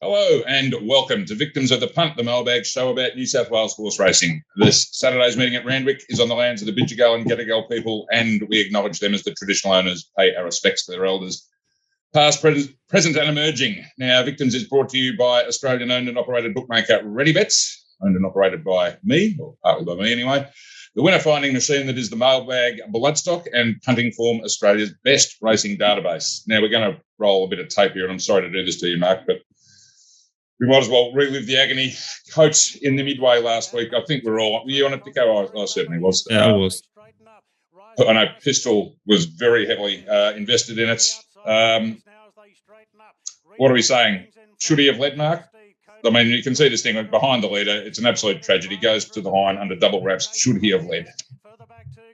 Hello and welcome to Victims of the Punt, the mailbag show about New South Wales horse racing. This Saturday's meeting at Randwick is on the lands of the Bidjigal and Gadigal people, and we acknowledge them as the traditional owners, pay our respects to their elders, past, present and emerging. Now, Victims is brought to you by Australian-owned and operated bookmaker ReadyBets, owned and operated by me, or partly by me anyway. The winner-finding machine that is the mailbag bloodstock and punting form Australia's best racing database. Now, we're going to roll a bit of tape here, and I'm sorry to do this to you, Mark, but we might as well relive the agony. Coach in the midway last week. I think we're all... Were you on it, Dicko? I certainly was. Yeah, I was. I know Pistol was very heavily invested in it. What are we saying? Should he have led, Mark? I mean, you can see this thing behind the leader. It's an absolute tragedy. Goes to the line under double wraps. Should he have led?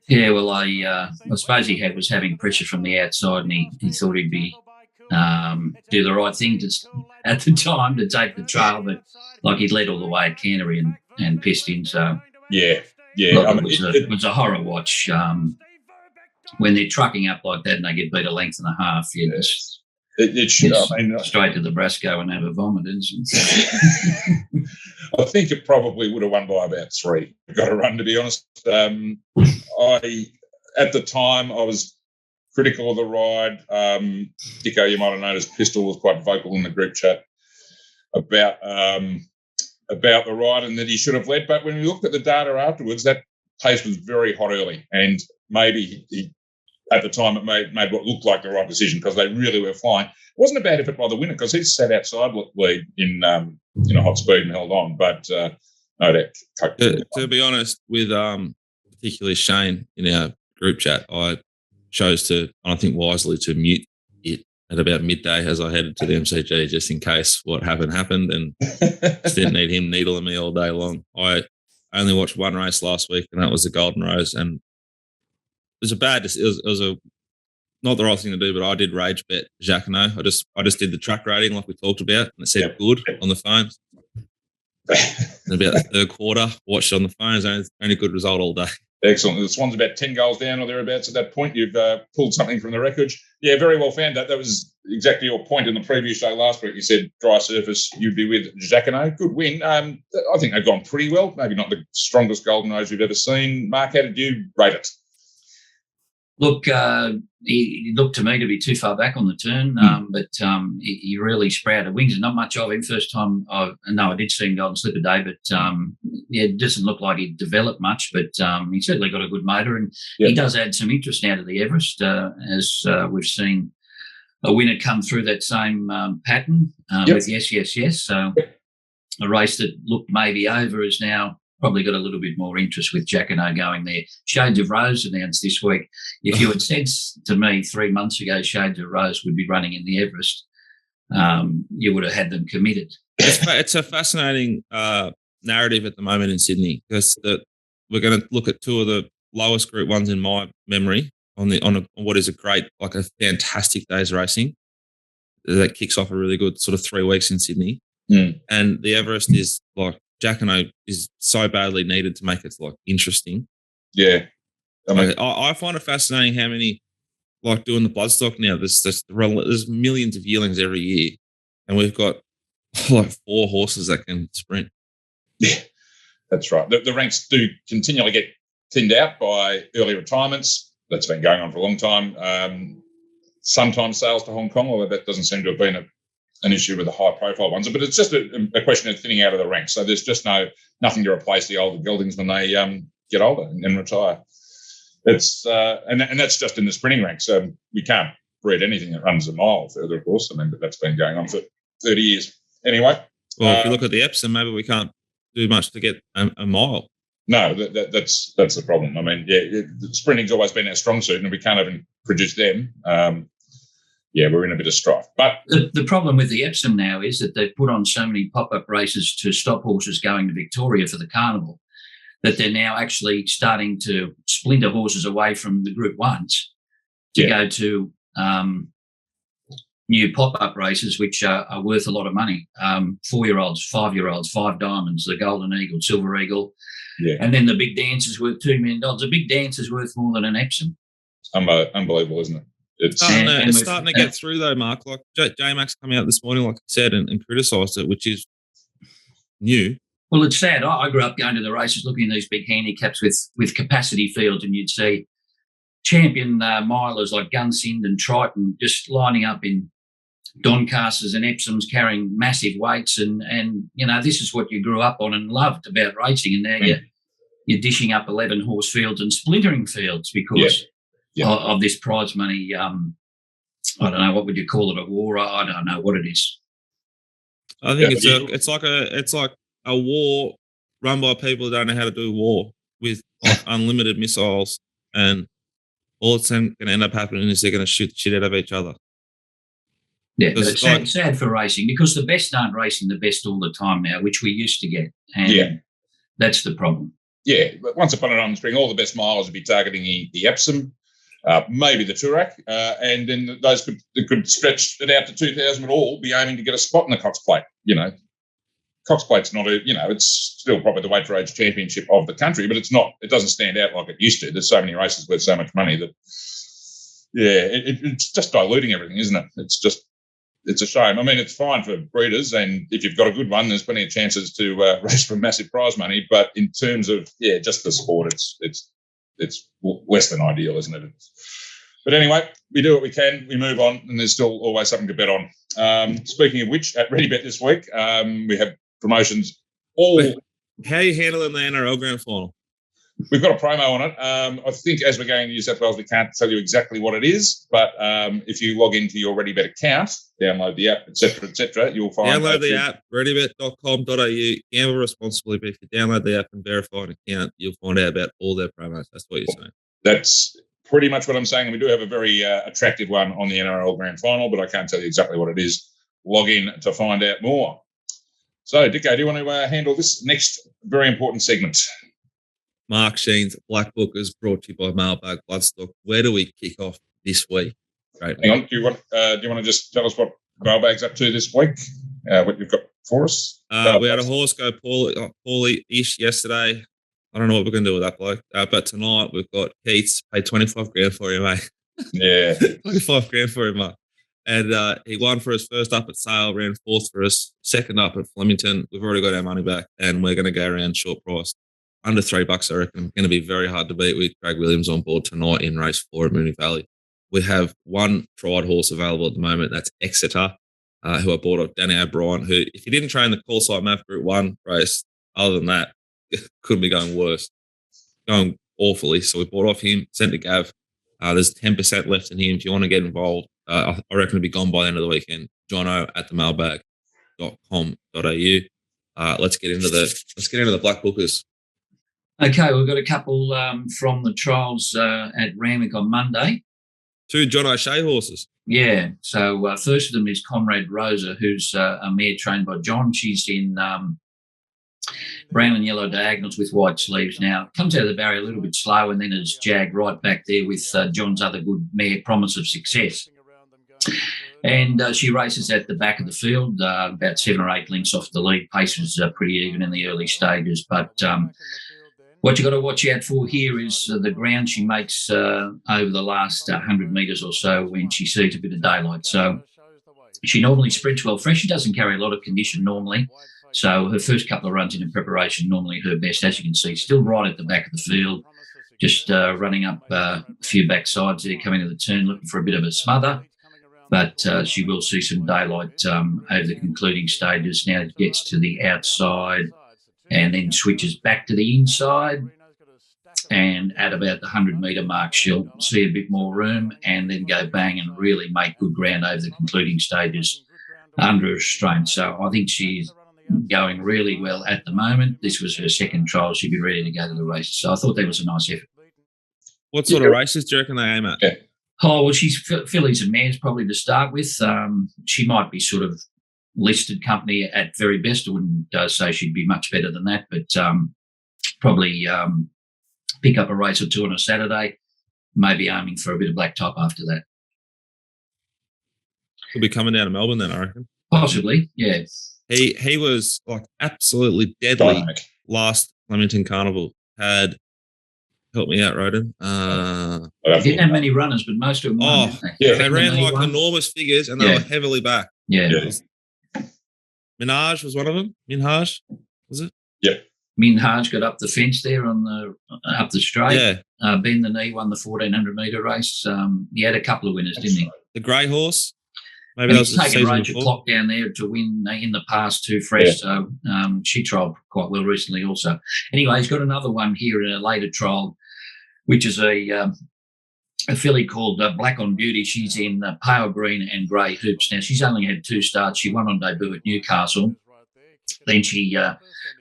Yeah, well, I suppose he was having pressure from the outside, and he thought he'd be do the right thing at the time to take the trail, but like he'd led all the way at Canterbury and pissed him. So yeah. It was a horror watch. When they're trucking up like that and they get beat a length and a half, it should. I mean, straight to the Brasco and have a vomit, isn't it? I think it probably would have won by about 3. Got to run, to be honest. At the time, I was critical of the ride. Dicko, you might have noticed, Pistol was quite vocal in the group chat about the ride and that he should have led. But when we looked at the data afterwards, that pace was very hot early, and maybe he at the time it made what looked like the right decision because they really were flying. It wasn't a bad effort by the winner because he sat outside lead in a hot speed and held on. But no doubt. To be honest, with particularly Shean in our group chat, I chose to, I think wisely, to mute it at about midday as I headed to the MCG just in case what happened, and just didn't need him needling me all day long. I only watched one race last week, and that was the Golden Rose, and it was not the right thing to do, but I did rage bet Jacquinot. I just did the track rating like we talked about, and it said good on the phone. And about the third quarter, watched it on the phone. It was only a good result all day. Excellent. The Swans about 10 goals down or thereabouts at that point. You've pulled something from the wreckage. Yeah, very well found. That was exactly your point in the preview show last week. You said dry surface, you'd be with Jacquinot. Good win. I think they've gone pretty well. Maybe not the strongest Golden Rose we've ever seen. Mark, how did you rate it? Look, he looked to me to be too far back on the turn, but he really sprouted wings. Not much of him first time. I did see him go and slip a day, but it doesn't look like he developed much, but he certainly got a good motor, and he does add some interest now to the Everest, as we've seen a winner come through that same pattern with Yes. So a race that looked maybe over is now probably got a little bit more interest with Jacquinot going there. Shades of Rose announced this week. If you had said to me 3 months ago Shades of Rose would be running in the Everest, you would have had them committed. It's a fascinating narrative at the moment in Sydney, because we're going to look at 2 of the lowest group ones in my memory on what is a fantastic day's racing that kicks off a really good sort of 3 weeks in Sydney. And the Everest is like, Jacquinot is so badly needed to make it like interesting. Yeah. I find it fascinating how many, like doing the bloodstock now, there's millions of yearlings every year, and we've got like 4 horses that can sprint. Yeah, that's right. The ranks do continually get thinned out by early retirements. That's been going on for a long time. Sometimes sales to Hong Kong, although that doesn't seem to have been an issue with the high-profile ones, but it's just a question of thinning out of the ranks. So there's just nothing to replace the older geldings when they get older and retire. It's and that's just in the sprinting ranks. We can't breed anything that runs a mile further, of course. But that's been going on for 30 years. Anyway. Well, if you look at the Epsom, maybe we can't do much to get a mile. No, that's the problem. I mean, sprinting's always been our strong suit, and we can't even produce them. We're in a bit of strife. But the problem with the Epsom now is that they've put on so many pop-up races to stop horses going to Victoria for the carnival that they're now actually starting to splinter horses away from the Group 1s to go to new pop-up races, which are worth a lot of money. 4-year-olds, 5-year-olds, 5 Diamonds, the Golden Eagle, Silver Eagle, and then the Big Dance is worth $2 million. The Big Dance is worth more than an Epsom. Unbelievable, isn't it? It's It's starting to get through though, Mark. Like J-Max coming out this morning, like you said, and criticised it, which is new. Well, it's sad. I grew up going to the races, looking at these big handicaps with capacity fields, and you'd see champion milers like Gunsynd and Triton just lining up in Doncasters and Epsoms carrying massive weights, and this is what you grew up on and loved about racing, and now you're dishing up 11 horse fields and splintering fields because of this prize money. I don't know, what would you call it, a war? I don't know what it is. I think it's like a war run by people who don't know how to do war with like unlimited missiles, and all it's going to end up happening is they're going to shoot the shit out of each other. Yeah, but it's sad for racing because the best aren't racing the best all the time now, which we used to get. And that's the problem. Yeah, but once upon a time in spring, all the best milers would be targeting the Epsom, maybe the Toorak, and then those could stretch it out to 2,000, would all be aiming to get a spot in the Cox Plate. Cox Plate's not it's still probably the weight for age championship of the country, but it's not. It doesn't stand out like it used to. There's so many races worth so much money that, it's just diluting everything, isn't it? It's a shame. I mean, it's fine for breeders, and if you've got a good one, there's plenty of chances to race for massive prize money. But in terms of just the sport, it's less than ideal, isn't it? But anyway, we do what we can. We move on, and there's still always something to bet on. Speaking of which, at ReadyBet this week, we have promotions. How are you handling the NRL Grand Final? We've got a promo on it. I think as we're going to New South Wales, we can't tell you exactly what it is, but if you log into your ReadyBet account, download the app, etc., you'll find... Download the app, readybet.com.au, gamble responsibly, but if you download the app and verify an account, you'll find out about all their promos. That's what you're saying. That's pretty much what I'm saying. And we do have a very attractive one on the NRL Grand Final, but I can't tell you exactly what it is. Log in to find out more. So, Dicko, do you want to handle this next very important segment? Mark Shean's Black Bookers, brought to you by Mailbag Bloodstock. Where do we kick off this week? Great. Hang on. Do you want to just tell us what Mailbag's up to this week? What you've got for us? We had a horse go poorly-ish yesterday. I don't know what we're going to do with that bloke. But tonight we've got Keats, paid 25 grand for him, mate. Yeah. 25 grand for him, mate. And he won for his first up at Sale, ran fourth for us, second up at Flemington. We've already got our money back, and we're going to go around short price. Under $3, I reckon. Going to be very hard to beat with Craig Williams on board tonight in race 4 at Moonee Valley. We have one tried horse available at the moment. That's Exeter, who I bought off Danny O'Brien, who, if he didn't train the call side MAF Group 1 race, other than that, couldn't be going worse. Going awfully. So we bought off him, sent to Gav. There's 10% left in him. If you want to get involved, I reckon it'll be gone by the end of the weekend. Jono at themailbag.com.au. Let's get into the Black Bookers. Okay, we've got a couple from the trials at Randwick on Monday. 2 John O'Shea horses. Yeah, so first of them is Comrade Rosa, who's a mare trained by John. She's in brown and yellow diagonals with white sleeves now. Comes out of the barrier a little bit slow and then is jagged right back there with John's other good mare, Promise of Success. And she races at the back of the field, about 7 or 8 lengths off the lead. Pace was pretty even in the early stages, but... what you've got to watch out for here is the ground she makes over the last 100 metres or so when she sees a bit of daylight. So she normally sprints well fresh. She doesn't carry a lot of condition normally. So her first couple of runs in preparation, normally her best, as you can see, still right at the back of the field, just running up a few back sides there, coming to the turn, looking for a bit of a smother. But she will see some daylight over the concluding stages. Now it gets to the outside and then switches back to the inside, and at about the 100-metre mark, she'll see a bit more room and then go bang and really make good ground over the concluding stages under restraint. So I think she's going really well at the moment. This was her second trial. She'd be ready to go to the races. So I thought that was a nice effort. What sort of races do you reckon they aim at? Yeah. Oh, well, she's fillies and mares probably to start with. She might be sort of listed company at very best. I wouldn't say she'd be much better than that, but probably pick up a race or 2 on a Saturday, maybe aiming for a bit of black top after that. He'll be coming down to Melbourne then, I reckon. Possibly, yeah. He was like absolutely deadly last Flemington Carnival. Had Help me out, Rhoden. They didn't have many runners, but most of them won, didn't they? Yeah. They ran like won. enormous figures, and they were heavily back. Yeah. Minaj was one of them. Minhaj, was it? Yeah. Minhaj got up the fence there up the straight. Yeah. Ben the Knee won the 1,400 metre race. He had a couple of winners, didn't he? The grey horse. Maybe And that was he's the taken season Rachel before. Clock down there to win in the past too, fresh. So she trialled quite well recently also. Anyway, he's got another one here in a later trial, which is a filly called Black on Beauty. She's in pale green and grey hoops. Now, she's only had 2 starts. She won on debut at Newcastle. Then she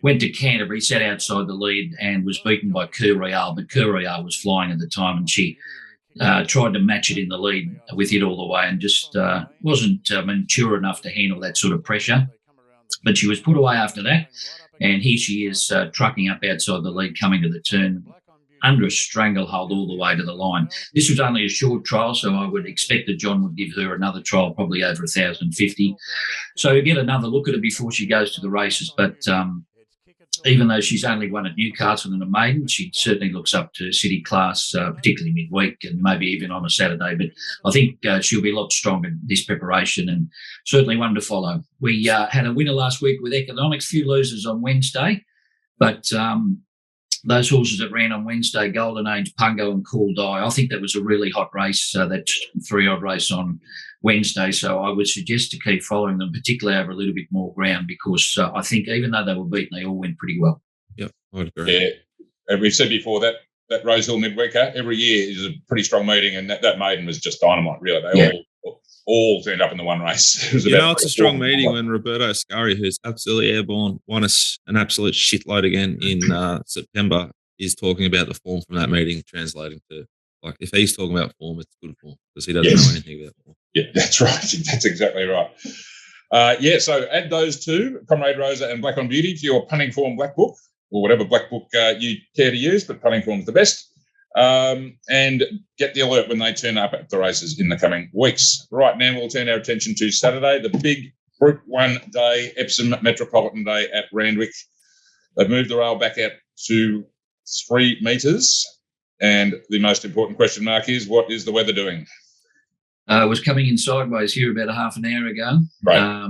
went to Canterbury, sat outside the lead and was beaten by Cur Royale, but Cur Royale was flying at the time, and she tried to match it in the lead with it all the way and just wasn't mature enough to handle that sort of pressure. But she was put away after that, and here she is trucking up outside the lead, coming to the turn under a stranglehold all the way to the line. This was only a short trial, so I would expect that John would give her another trial, probably over 1,050. So get another look at her before she goes to the races. But even though she's only won at Newcastle in a maiden, she certainly looks up to city class, particularly midweek and maybe even on a Saturday. But I think she'll be a lot stronger in this preparation, and certainly one to follow. We had a winner last week with Economics, few losers on Wednesday, but those horses that ran on Wednesday, Golden Age, Pungo and Cool Die, I think that was a really hot race, that 3-odd race on Wednesday. So I would suggest to keep following them, particularly over a little bit more ground, because I think even though they were beaten, they all went pretty well. Yep, I'd agree. Yeah, and we've said before that Rosehill midweeker every year is a pretty strong meeting, and that maiden was just dynamite, really. They all turned up in the one race. It was it's a strong meeting when Roberto Scurry, who's absolutely airborne, won us an absolute shitload again in September, is talking about the form from that meeting, translating to, like, if he's talking about form, it's good form, because he doesn't know anything about form. Yeah, that's right. That's exactly right. So add those two, Comrade Rosa and Black on Beauty, to your punting form black book, or whatever black book you care to use, but punting form's the best. And get the alert when they turn up at the races in the coming weeks. Right now, we'll turn our attention to Saturday, the big Group 1 day, Epsom Metropolitan Day at Randwick. They've moved the rail back out to 3 metres. And the most important question mark is, what is the weather doing? It was coming in sideways here about a half an hour ago. Right.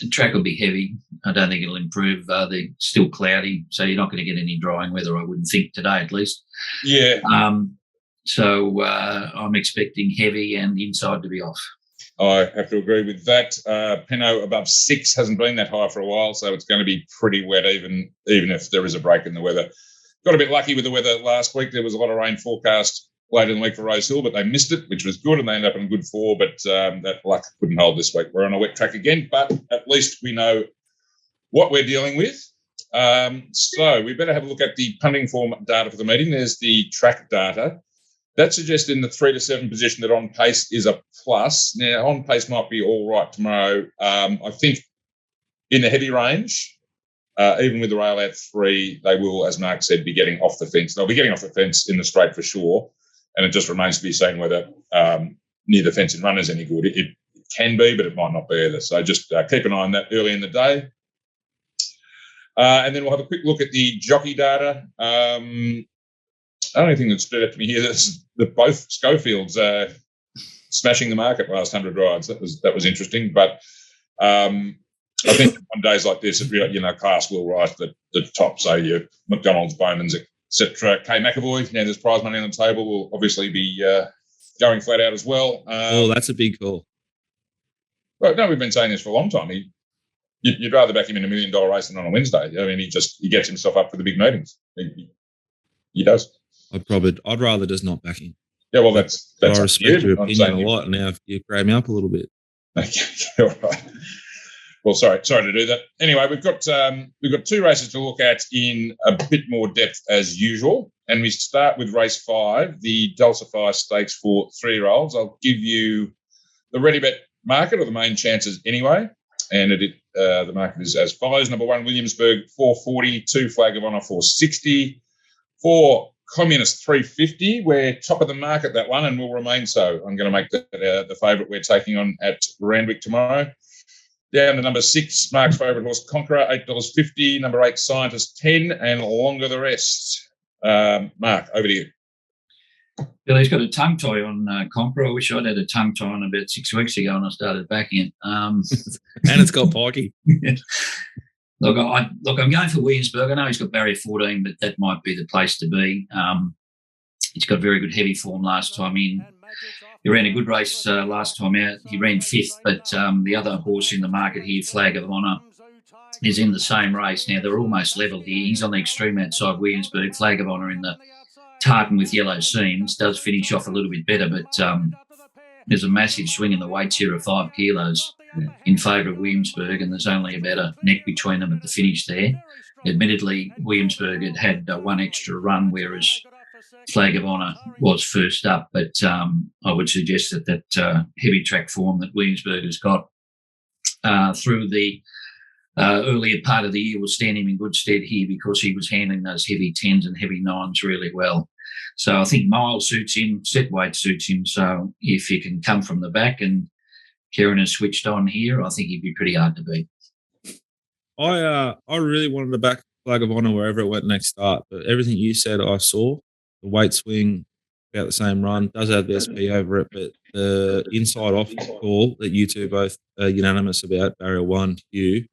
The track will be heavy. I don't think it'll improve. They're still cloudy, so you're not going to get any drying weather, I wouldn't think, today at least. Yeah. So I'm expecting heavy and inside to be off. I have to agree with that. Pinot above 6 hasn't been that high for a while, so it's going to be pretty wet even if there is a break in the weather. Got a bit lucky with the weather last week. There was a lot of rain forecast later in the week for Rosehill, but they missed it, which was good, and they ended up in good 4, but that luck couldn't hold this week. We're on a wet track again, but at least we know what we're dealing with. So we better have a look at the punting form data for the meeting. There's the track data. That suggests in the 3 to 7 position that on pace is a plus. Now, on pace might be all right tomorrow. I think in the heavy range, even with the rail out 3, they will, as Mark said, be getting off the fence. They'll be getting off the fence in the straight for sure, and it just remains to be seen whether near the fence and run is any good. It can be, but it might not be either. So just keep an eye on that early in the day. And then we'll have a quick look at the jockey data. The only thing that stood out to me here is that both Schofields smashing the market last 100 rides. That was interesting, but I think on days like this, class will rise to the top. So your McDonald's, Bowman's, etc. Kay McAvoy, now there's prize money on the table, will obviously be going flat out as well. That's a big call. Well, no, we've been saying this for a long time. You'd rather back him in $1 million race than on a Wednesday. I mean, he gets himself up for the big meetings. He does. I'd rather just not back him. Yeah, well, that's I respect your opinion a lot. Now you've grabbed me up a little bit. All right. Well, sorry to do that. Anyway, we've got 2 races to look at in a bit more depth as usual, and we start with race 5, the Dulcify Stakes for 3-year-olds. I'll give you the ready bet market, or the main chances anyway, and the market is as follows: number 1, Williamsburg, 440, 2, Flag of Honour, 460, 4, Communist, 350. We're top of the market, that one, and will remain so. I'm going to make that the favourite we're taking on at Randwick tomorrow. Down to number 6, Mark's favourite horse, Conqueror, $8.50. Number 8, Scientist, 10, and longer the rest. Mark, over to you. Billy's got a tongue tie on Conqueror. I wish I'd had a tongue tie on about 6 weeks ago when I started backing it. And it's got pikey. Look, I'm going for Williamsburg. I know he's got barrier 14, but that might be the place to be. He's got very good heavy form last time in. He ran a good race last time out. He ran 5th, but the other horse in the market here, Flag of Honour, is in the same race. Now, they're almost level here. He's on the extreme outside Williamsburg. Flag of Honour in the tartan with yellow seams does finish off a little bit better, but there's a massive swing in the weights here of 5 kilos in favour of Williamsburg, and there's only about a neck between them at the finish there. Admittedly, Williamsburg had one extra run, whereas Flag of Honour was first up, but I would suggest that heavy track form that Williamsburg has got through the earlier part of the year will stand him in good stead here, because he was handling those heavy 10s and heavy 9s really well. So I think mile suits him, set weight suits him. So if he can come from the back and Kieran has switched on here, I think he'd be pretty hard to beat. I really wanted to back Flag of Honour wherever it went next start, but everything you said I saw, the weight swing, about the same run, does have the SP over it, but the inside off call that you two both are unanimous about, barrier 1, you,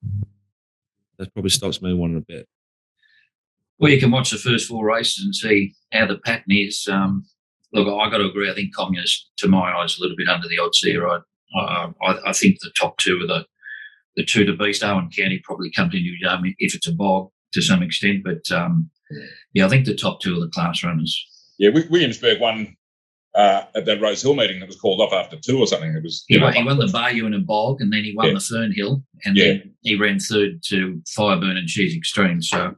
that probably stops me wanting to bet. Well, you can watch the first 4 races and see how the pattern is. Look, I got to agree. I think Communist, to my eyes, a little bit under the odds there. I think the top 2 are the 2 to beast. Owen County probably comes into if it's a bog to some extent, but I think the top 2 are the class runners. Yeah, Williamsburg won at that Rosehill meeting that was called off after 2 or something. It was he won the Bayou in a bog, and then he won the Fernhill, and then he ran 3rd to Fireburn and Cheese Extreme. So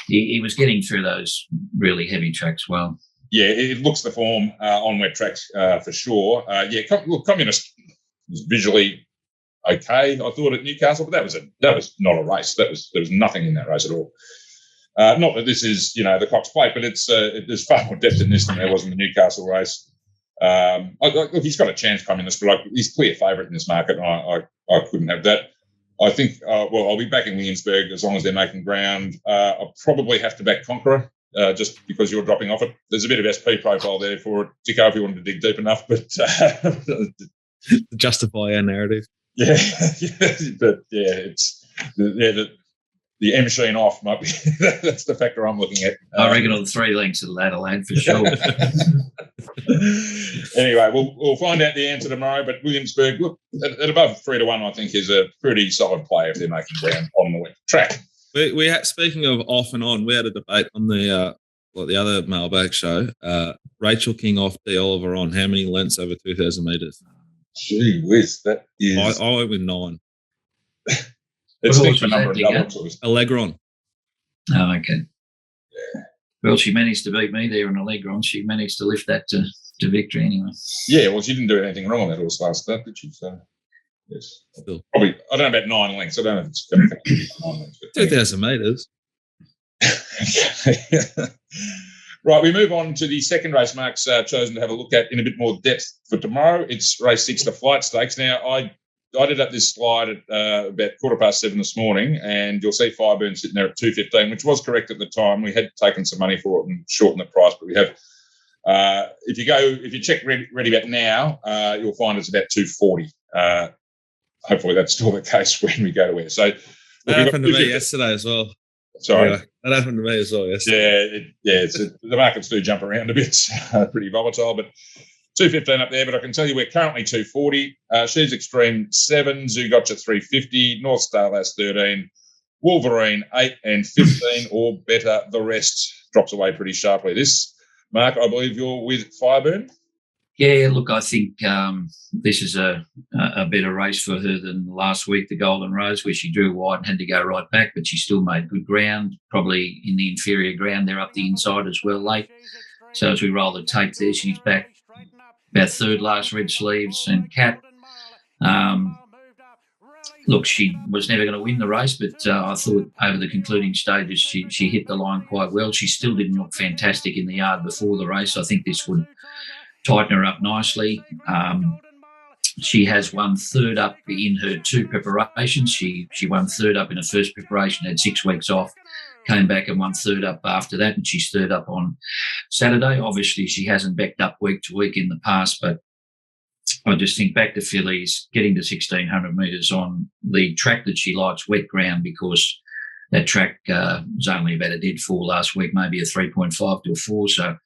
he was getting through those really heavy tracks well. Yeah, it looks the form on wet tracks for sure. Communist was visually okay, I thought, at Newcastle, but that was not a race. There was nothing in that race at all. Not that this is, the Cox Plate, but there's far more depth in this than there was in the Newcastle race. Look, he's got a chance, Communist, but he's clear favourite in this market, and I couldn't have that. I think, I'll be backing Williamsburg as long as they're making ground. I'll probably have to back Conqueror just because you're dropping off it. There's a bit of SP profile there for it, Dicko, if you wanted to dig deep enough, but justify our narrative. Yeah, but it's the M Shean off might be that's the factor I'm looking at. I reckon on 3 lengths of Adelaide for sure. Anyway, we'll find out the answer tomorrow. But Williamsburg, look, at above 3 to 1, I think is a pretty solid play if they're making ground on the wet track. We had, speaking of off and on, we had a debate on the other mailbag show. Rachel King off, D Oliver on. How many lengths over 2,000 metres? Gee whiz, that is. I went with 9. It's a number of doubles. Allegron. Oh, okay. Yeah. Well, she managed to beat me there on Allegron. She managed to lift that to victory anyway. Yeah, well, she didn't do anything wrong on that horse last start, did she? So, yes. Still. Probably, I don't know about 9 lengths. I don't know if it's going to be 9 lengths. 2,000 metres. Right, we move on to the second race Mark's chosen to have a look at in a bit more depth for tomorrow. It's race 6, the Flight Stakes. Now, I did up this slide at about 7:15 this morning, and you'll see Fireburn sitting there at 2.15, which was correct at the time. We had taken some money for it and shortened the price, but we have. If you check ready bet now, you'll find it's about 2.40. Hopefully, that's still the case when we go to where. So that happened to me yesterday as well. Sorry, that happened to me as well yesterday. The markets do jump around a bit, pretty volatile, but. 2.15 up there, but I can tell you we're currently 2.40. She's Extreme 7, Zougotcha 3.50, North Star Lass 13, Wolverine 8 and 15, or better, the rest drops away pretty sharply. This, Mark, I believe you're with Fireburn? Yeah, look, I think this is a better race for her than last week, the Golden Rose, where she drew wide and had to go right back, but she still made good ground, probably in the inferior ground. They're up the inside as well late. So as we roll the tape there, she's back about 3rd last Red Sleeves and Cat. Look, she was never going to win the race, but I thought over the concluding stages she hit the line quite well. She still didn't look fantastic in the yard before the race. I think this would tighten her up nicely. She has won 3rd up in her 2 preparations. She won 3rd up in her first preparation, had 6 weeks off, came back and won third up after that, and she's third up on Saturday. Obviously, she hasn't backed up week to week in the past, but I just think back to fillies, getting to 1,600 metres on the track that she likes, wet ground, because that track was only about a dead 4 last week, maybe a 3.5 to a 4. So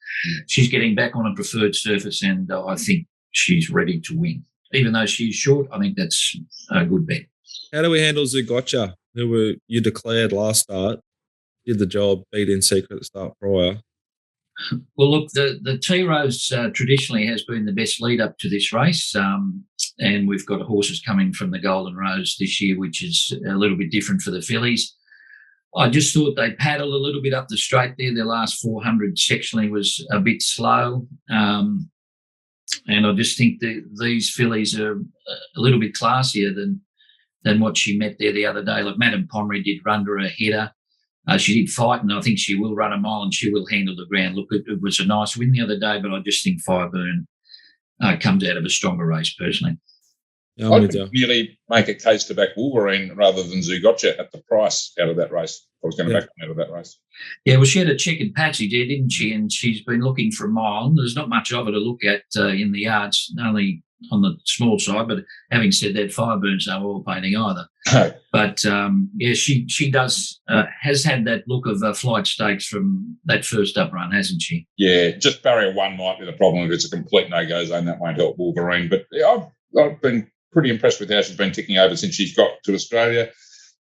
she's getting back on a preferred surface, and I think she's ready to win. Even though she's short, I think that's a good bet. How do we handle Zugotcha, who you declared last start, did the job, beat in secret at the start prior? Well, look, the T-Rose traditionally has been the best lead up to this race, and we've got horses coming from the Golden Rose this year, which is a little bit different for the fillies. I just thought they paddled a little bit up the straight there. Their last 400 sectionally was a bit slow, and I just think that these fillies are a little bit classier than what she met there the other day. Like Madame Pomeroy did run her a header. She did fight, and I think she will run a mile and she will handle the ground. Look, it was a nice win the other day, but I just think Fireburn comes out of a stronger race, personally. I would really make a case to back Wolverine rather than Zugotcha at the price out of that race. I was going to back them out of that race. Yeah, well, she had a checkered patchy there, didn't she? And she's been looking for a mile. There's not much of her to look at in the yards, only on the small side. But having said that, Fireburn's no oil painting either. But, she does has had that look of flight stakes from that first up run, hasn't she? Yeah, just barrier 1 might be the problem. If it's a complete no-go zone, that won't help Wolverine. But yeah, I've been pretty impressed with how she's been ticking over since she's got to Australia.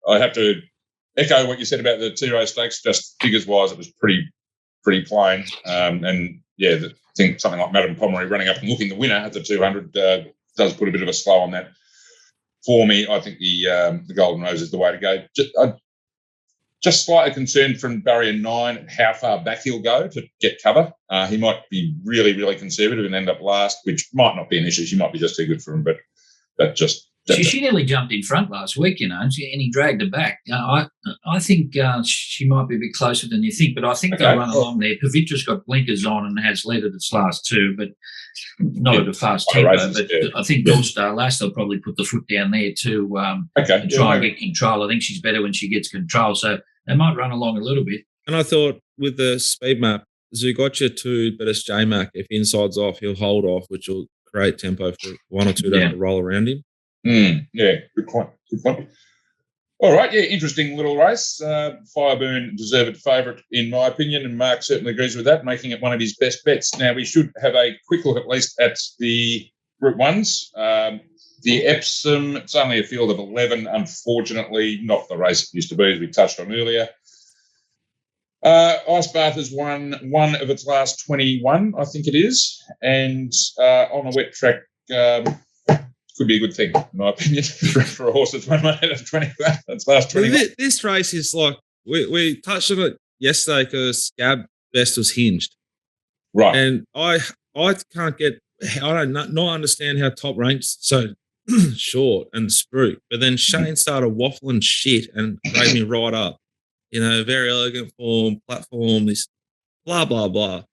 I have to echo what you said about the T-Rose Stakes. Just figures-wise, it was pretty plain. And, yeah, I think something like Madame Pomeroy running up and looking the winner at the 200 does put a bit of a slow on that. For me, I think the Golden Rose is the way to go. Just slightly concerned from barrier 9 how far back he'll go to get cover. He might be really, really conservative and end up last, which might not be an issue. She might be just too good for him, but that just... She nearly jumped in front last week, and he dragged her back. I think she might be a bit closer than you think, but I think they'll run along there. Pavitra's got blinkers on and has led at its last 2, but not at a fast tempo. I think All-Star Lass, they'll probably put the foot down there too and try and get control. I think she's better when she gets control, so they might run along a little bit. And I thought with the speed map, Zugotcha 2, but it's J-Mac. If inside's off, he'll hold off, which will create tempo for 1 or 2 to roll around him. Yeah, good point. All right, yeah, interesting little race. Fireburn deserved favourite in my opinion, and Mark certainly agrees with that, making it one of his best bets. Now, we should have a quick look at least at the Group 1s. The Epsom, it's only a field of 11, unfortunately, not the race it used to be, as we touched on earlier. Ice Bath has won 1 of its last 21, I think it is, and on a wet track, could be a good thing, in my opinion, for a horse that's won 1 out of 21. That's last 21. This race is like, we touched on it yesterday because Gab Best was hinged. Right. And I can't get, I don't not understand how Top Rank's so short and spruik. But then Shane started waffling shit and gave me right up. You know, very elegant form, platform, this blah, blah, blah.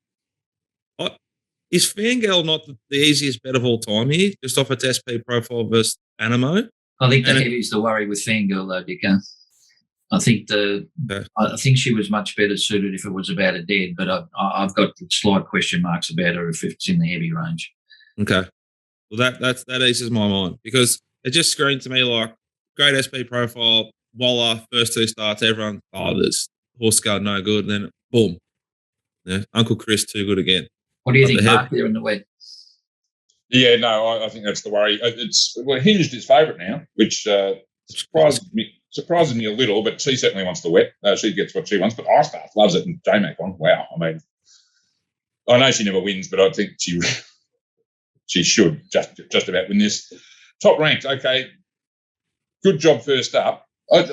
Is Fangirl not the easiest bet of all time here, just off its SP profile versus Animo? I think the heavy's the worry with Fangirl, though, Dicko. I think I think she was much better suited if it was about a dead, but I've got slight question marks about her if it's in the heavy range. Okay. Well, that eases my mind because it just screamed to me like great SP profile, voila, first 2 starts, everyone, this horse guard no good, and then boom. Yeah, Uncle Chris too good again. What do you think, Mark, there in the wet? Yeah, no, I think that's the worry. Hinged is favourite now, which surprises me a little, but she certainly wants the wet. She gets what she wants, but Ice Bath loves it, and J-Mac on. Wow, I mean, I know she never wins, but I think she should just about win this. Top Ranked, okay, good job first up.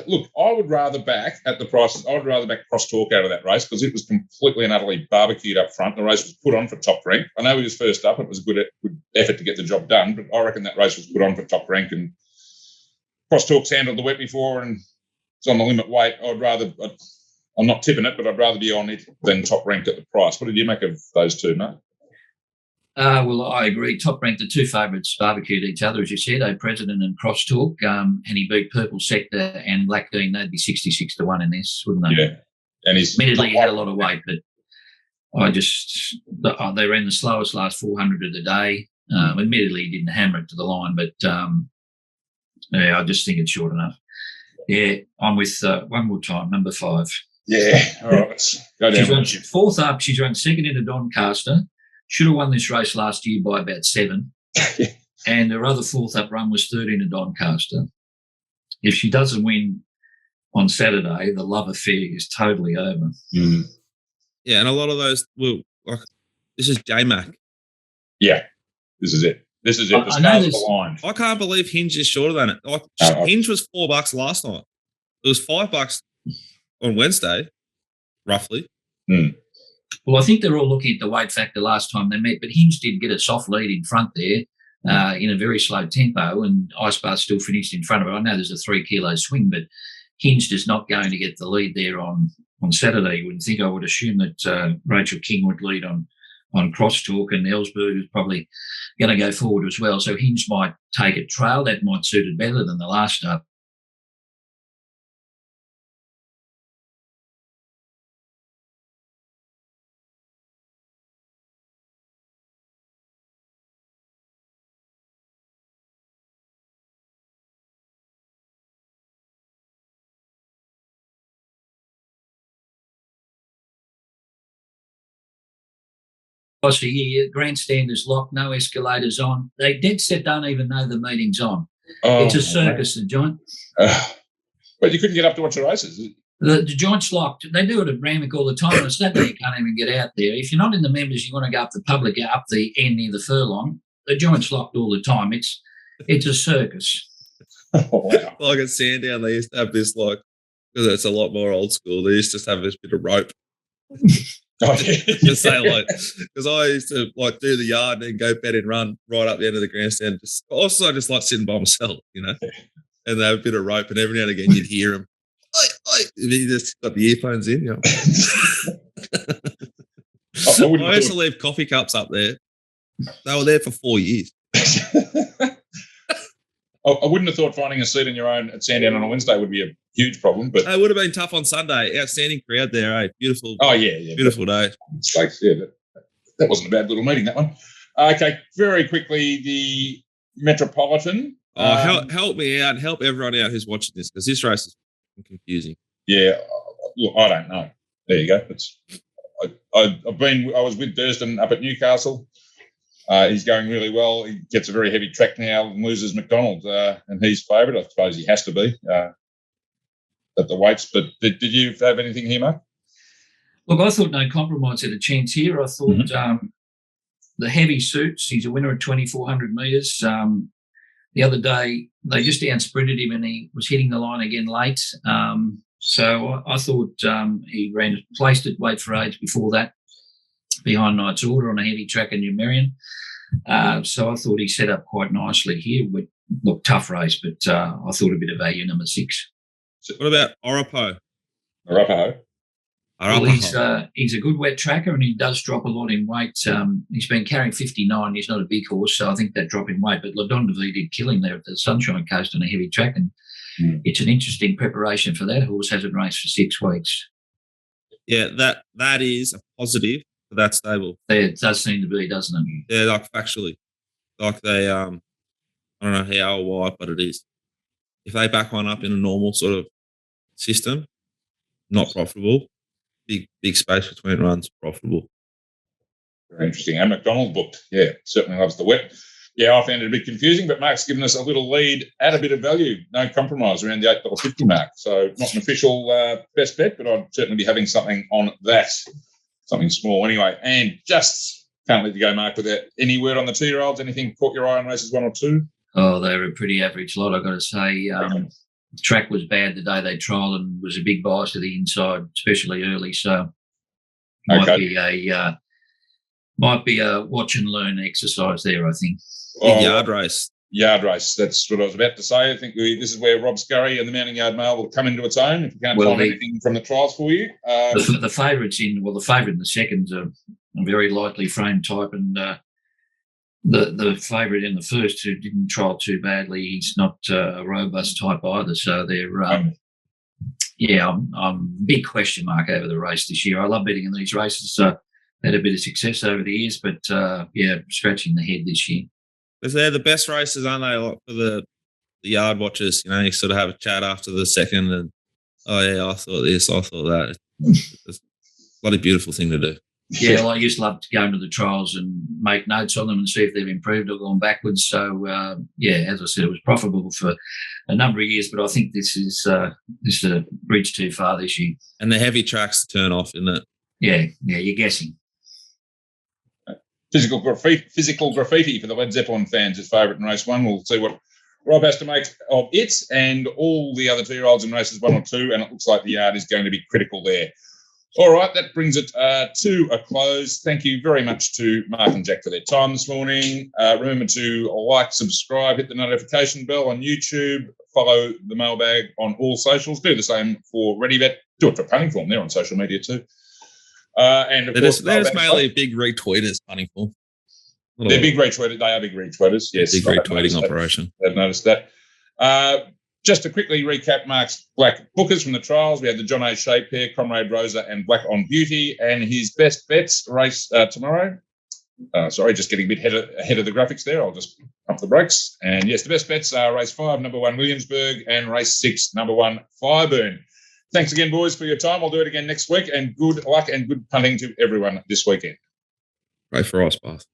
Look, I would rather back at the prices. I would rather back Cross Talk out of that race because it was completely and utterly barbecued up front. The race was put on for Top Rank. I know he was first up. It was a good effort to get the job done, but I reckon that race was put on for Top Rank and Cross Talk's handled the wet before and it's on the limit weight. I'm not tipping it, but I'd rather be on it than Top Ranked at the price. What did you make of those two, mate? Well, I agree. Top Ranked, the 2 favourites barbecued each other, as you said, President and Cross Talk, and he beat Purple Sector and Black Dean. They'd be 66 to 1 in this, wouldn't they? Yeah. And he's admittedly he had a lot of weight, but they ran the slowest last 400 of the day. Admittedly, he didn't hammer it to the line, but I just think it's short enough. Yeah, I'm with one more time, number 5. Yeah, all right, let's go down. She's run 4th up. She's run 2nd into Doncaster. Should have won this race last year by about 7. And her other 4th up run was 3rd into Doncaster. If she doesn't win on Saturday, the love affair is totally over. Mm. Yeah, and a lot of those this is J-Mac. Yeah, this is it. The stars aligned. I can't believe Hinge is shorter than it. Hinge was $4 last night. It was $5 on Wednesday, roughly. Mm. Well, I think they're all looking at the weight factor last time they met, but Hinge did get a soft lead in front there in a very slow tempo, and Ice Bar still finished in front of it. I know there's a 3 kilo swing, but Hinge is not going to get the lead there on Saturday. You wouldn't think. I would assume that Rachel King would lead on Crosstalk, and Ellsberg is probably going to go forward as well. So Hinge might take a trail. That might suit it better than the last start. Here, grandstand is locked, no escalators on. They dead set don't even know the meeting's on. It's a circus, the joint. But you couldn't get up to watch the races. The joint's locked. They do it at Randwick all the time. On a Saturday, you can't even get out there. If you're not in the members, you want to go up the public, up the end near the furlong. The joint's locked all the time. It's a circus. Oh, wow. Like at Sandown, they used to have this because it's a lot more old school. They used to just have this bit of rope. Oh, yeah. Because I used to do the yard and then go bet and run right up the end of the grandstand. I just like sitting by myself, And they have a bit of rope, and every now and again you'd hear him. He just got the earphones in. I used to leave coffee cups up there. They were there for 4 years. I wouldn't have thought finding a seat on your own at Sandown on a Wednesday would be a huge problem, but it would have been tough on Sunday. Outstanding crowd there, eh? Beautiful. Oh yeah, beautiful day. It's like, that wasn't a bad little meeting, that one. Okay, very quickly, the Metropolitan. Help me out, help everyone out who's watching this, because this race is confusing. Yeah, look, I don't know. There you go. I was with Durston up at Newcastle. He's going really well. He gets a very heavy track now and loses McDonald, and he's favourite. I suppose he has to be at the weights. But did you have anything here, Mark? Look, I thought No Compromise had a chance here. I thought the heavy suits, he's a winner at 2,400 metres. The other day, they just out-sprinted him and he was hitting the line again late. So I thought he placed at Wait for Age before that, behind Knight's Order on a heavy track in New Marion. So I thought he set up quite nicely here. Look, tough race, but I thought a bit of value, number 6. What about Arapaho? Well, he's a good wet tracker and he does drop a lot in weight. He's been carrying 59. He's not a big horse, so I think that drop in weight. But Ladondevi did kill him there at the Sunshine Coast on a heavy track, and it's an interesting preparation for that horse. Hasn't raced for 6 weeks. Yeah, that is a positive for that stable. Yeah, it does seem to be, doesn't it? Yeah, like factually. Like they, I don't know how or why, but it is. If they back one up in a normal sort of system, not profitable. Big space between runs, profitable. Very interesting. And McDonald booked. Yeah, certainly loves the wet. Yeah, I found it a bit confusing, but Mark's given us a little lead at a bit of value. No Compromise around the $8.50 mark. So not an official best bet, but I'd certainly be having something on that. Something small anyway. And just can't let you go, Mark, without any word on the 2-year-olds. Anything caught your eye on races 1 or 2? Oh, they were a pretty average lot, I've got to say. The track was bad the day they trialled and was a big bias to the inside, especially early. So might be a watch and learn exercise there, I think. Yard race. That's what I was about to say. I think this is where Rob Scurry and the Mounting Yard Mail will come into its own if you can't find anything from the trials for you. The favourites the favourite and the seconds are a very lightly framed type, and the favourite in the first, who didn't trial too badly, he's not a robust type either. So they're yeah, I'm big question mark over the race this year. I love betting in these races. Had a bit of success over the years, but yeah, scratching the head this year. Because they're the best races, aren't they? Like for the yard watchers, you sort of have a chat after the second, and oh yeah, I thought this, I thought that. It's a bloody beautiful thing to do. Yeah, well, I used to love to go into the trials and make notes on them and see if they've improved or gone backwards. So yeah, as I said, it was profitable for a number of years, but I think this is a bridge too far this year. And the heavy tracks to turn off, isn't it? Yeah, you're guessing. Physical graffiti for the Led Zeppelin fans is favourite in race 1. We'll see what Rob has to make of it and all the other 2-year-olds in races 1 or 2, and it looks like the yard is going to be critical there. All right, that brings it to a close. Thank you very much to Mark and Jack for their time this morning. Remember to like, subscribe, hit the notification bell on YouTube, follow the mailbag on all socials. Do the same for ReadyBet. Do it for Punting Form. They're on social media too. And of course, they're just mainly big retweeters, Punting Form. They're big retweeters. They are big retweeters. Yes, big retweeting operation. I've noticed that. Just to quickly recap Mark's black bookers from the trials, we had the John A. Shea pair, Comrade Rosa and Black on Beauty, and his best bets race tomorrow. Sorry, just getting a bit ahead of the graphics there. I'll just pump the brakes. And yes, the best bets are race 5, number 1, Williamsburg, and race 6, number 1, Fireburn. Thanks again, boys, for your time. I'll do it again next week, and good luck and good punting to everyone this weekend. Pray for us, boss.